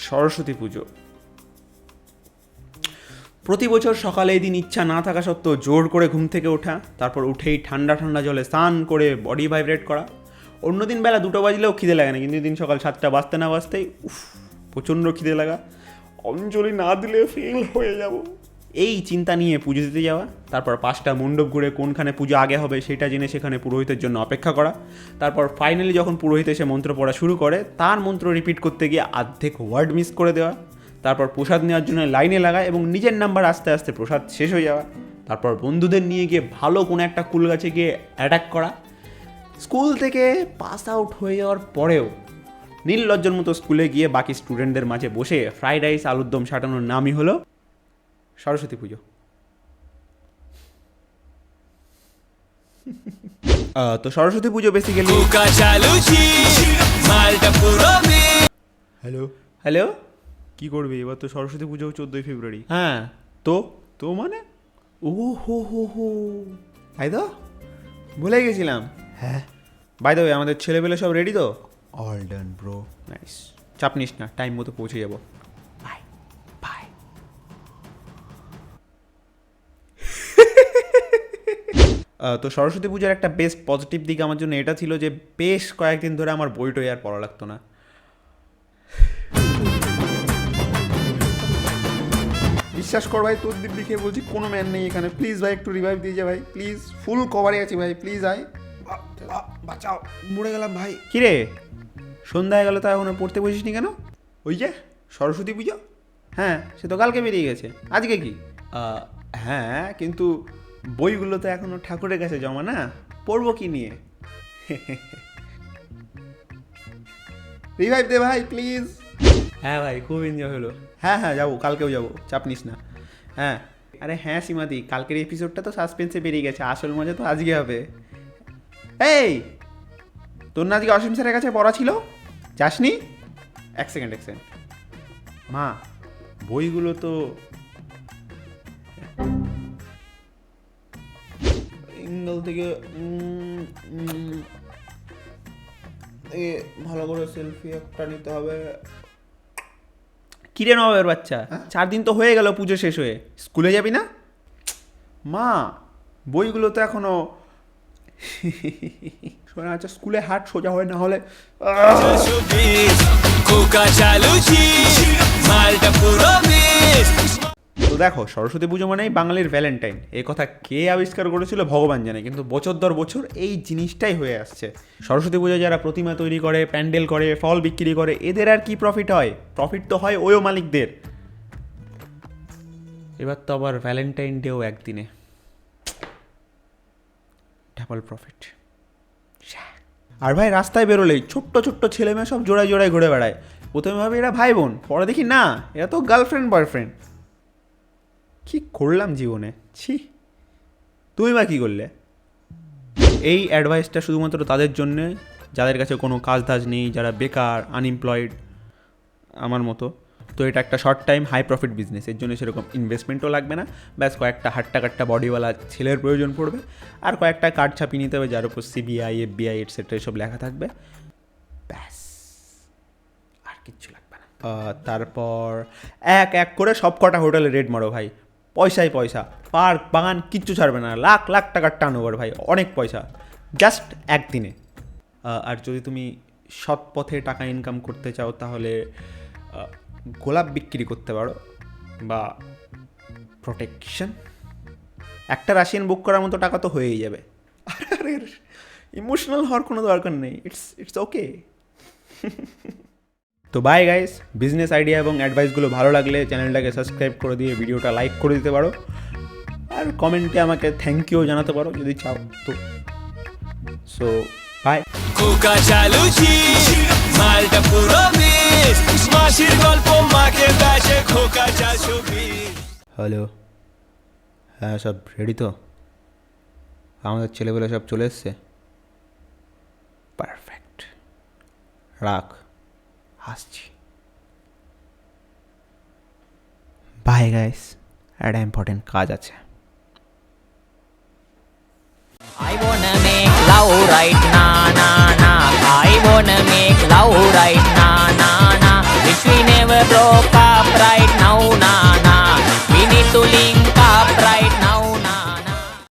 সরস্বতী পুজো। প্রতি বছর সকালে এই দিন ইচ্ছা না থাকা সত্ত্বেও জোর করে ঘুম থেকে ওঠা, তারপর উঠেই ঠান্ডা ঠান্ডা জলে স্নান করে বডি ভাইব্রেট করা। অন্যদিন বেলা 2টা বাজলেও খিদে লাগে না, কিন্তু দিন সকাল 7টা বাজতে না বাজতেই প্রচণ্ড খিদে লাগা, অঞ্জলি না দিলে ফেল হয়ে যাব, এই চিন্তা নিয়ে পুজো দিতে যাওয়া। তারপর 5টা মণ্ডপ ঘুরে কোনখানে পুজো আগে হবে সেটা জেনে সেখানে পুরোহিতের জন্য অপেক্ষা করা। তারপর ফাইনালি যখন পুরোহিত এসে মন্ত্র পড়া শুরু করে তার মন্ত্র রিপিট করতে গিয়ে অর্ধেক ওয়ার্ড মিস করে দেওয়া। তারপর প্রসাদ নেওয়ার জন্য লাইনে লাগা এবং নিজের নাম্বার আস্তে আস্তে প্রসাদ শেষ হয়ে যাওয়া। তারপর বন্ধুদের নিয়ে গিয়ে ভালো কোনো একটা কুল গাছে গিয়ে অ্যাটাক করা। স্কুল থেকে পাস আউট হয়ে যাওয়ার পরেও নির্লজ্জের মতো স্কুলে গিয়ে বাকি স্টুডেন্টদের মাঝে বসে ফ্রাইড রাইস আলুর দম সাটানোর নামই হলো সরস্বতী পুজো। তো সরস্বতী পুজো বেসিক্যালি হ্যালো হ্যালো কী করবি এবার? তো সরস্বতী পুজো 14ই ফেব্রুয়ারি। হ্যাঁ, তো মানে ও হো তাই তো ভুলে গেছিলাম। হ্যাঁ, বাই দ্য ওয়ে আমাদের ছেলেপেলে সব রেডি তো? All done bro, nice. চাপ নিস না, টাইম মতো পৌঁছে যাবো। Bye bye. তো সরস্বতী পূজার একটা বেশ পজিটিভ দিক আমার জন্য এটা ছিল যে বেশ কয়েকদিন ধরে আমার বইটই আর পড়া লাগতো না। বিশ্বাস কর ভাই, তোর দিব্যি খেয়ে বলছি কোনো ম্যান নেই এখানে, প্লিজ ভাই একটু রিভাইভ দিয়ে যা ভাই, প্লিজ। ফুল কভারে আছি ভাই, প্লিজ আয়, বাঁচাও, মরে গেলাম ভাই। কিরে সন্ধ্যা হয়ে গেল তা এখন পড়তে বসিস নি কেন? ওই যে সরস্বতী পুজো, হ্যাঁ সে তো কালকে বেরিয়ে গেছে, আজকে কি? হ্যাঁ, কিন্তু বইগুলো তো এখনো ঠাকুরের কাছে জমা না, পড়বো কি নিয়ে? রিভাইভ দে ভাই প্লিজ। হ্যাঁ ভাই, খুব এনজয় হলো। হ্যাঁ যাবো, কালকেও যাবো, চাপ নিস না। হ্যাঁ, আরে হ্যাঁ সীমাদি, কালকের এপিসোডটা তো সাসপেন্সে বেরিয়ে গেছে, আসল মজা তো আজকে হবে। এই তোর না আজকে অসীম স্যারের কাছে পড়া ছিল, যাসনি? এক সেকেন্ড মা, বইগুলো তো ইঙ্গল থেকে ভালো করে সেলফি একটা নিতে হবে। কিরে নবাবের বাচ্চা, 4 দিন তো হয়ে গেল পুজো শেষ হয়ে, স্কুলে যাবি না? মা, বইগুলো তো এখনো শোনা যাচ্ছে স্কুলে হাট সোজা হয় না হলে। তো দেখো, সরস্বতী পুজো মানেই বাঙালির ভ্যালেন্টাইন, এই কথা কে আবিষ্কার করেছিল ভগবান জানে, কিন্তু বছর দর বছর এই জিনিসটাই হয়ে আসছে। সরস্বতী পুজো যারা প্রতিমা তৈরি করে, প্যান্ডেল করে, ফল বিক্রি করে, এদের আর কি প্রফিট হয়? প্রফিট তো হয় ওই মালিকদের। এবার তো আবার ভ্যালেন্টাইন ডেও একদিনে, ডাবল প্রফিট। আর ভাই রাস্তায় বেরোলেই ছোট্ট ছোট্ট ছেলে মেয়ে সব জোড়ায় জোড়ায় ঘুরে বেড়ায়। প্রথমে ভাবে এরা ভাই বোন, পরে দেখি না, এরা তো গার্লফ্রেন্ড বয়ফ্রেন্ড। কি করলাম জীবনে, ছি। তুমি বা কী করলে? এই অ্যাডভাইসটা শুধুমাত্র তাদের জন্যে যাদের কাছে কোনো কাজ ধাজ নেই, যারা বেকার, আনএমপ্লয়েড আমার মতো। তো এটা একটা short time high profit business, এর জন্য সেরকম ইনভেস্টমেন্টও লাগবে না, ব্যাস কয়েকটা হাট্টা কাট্টা বডিওয়ালা ছেলের প্রয়োজন পড়বে, আর কয়েকটা কার্ড ছাপিয়ে নিতে হবে যার উপর সিবিআই, এফবিআই এটসেট্রা এসব লেখা থাকবে, ব্যাস, আর কিচ্ছু লাগবে না। তারপর এক এক করে সব কটা হোটেলে রেড মারো ভাই, পয়সাই পয়সা, পার্ক বাগান কিচ্ছু ছাড়বে না, লাখ লাখ টাকার টার্ন ওভার ভাই, অনেক পয়সা জাস্ট একদিনে। আর যদি তুমি সৎ পথে টাকা ইনকাম করতে চাও তাহলে গোলাপ বিক্রি করতে পারো, বা প্রোটেকশন। একটা রাশিয়ান বুক করার মতো টাকা তো হয়েই যাবে। আরে ইমোশনাল হওয়ার কোনো দরকার নেই, ইটস ওকে। তো বাই গাইস, বিজনেস আইডিয়া এবং অ্যাডভাইসগুলো ভালো লাগলে চ্যানেলটাকে সাবস্ক্রাইব করে দিয়ে ভিডিওটা লাইক করে দিতে পারো, আর কমেন্টে আমাকে থ্যাংক ইউ জানাতে পারো যদি চাও তো। So bye. খোকা চালুছি মালটা পুরো মিস, মাসির গল্প মাকে বেচে খোকা চালু। হ্যালো, হ্যাঁ সব রেডি তো? আমাদের ছেলেবেলা সব চলে এসছে, পারফেক্ট, রাখ, আসছি। বাই গাইস, একটা ইম্পর্টেন্ট কাজ আছে। I wanna make love right now, I wanna make love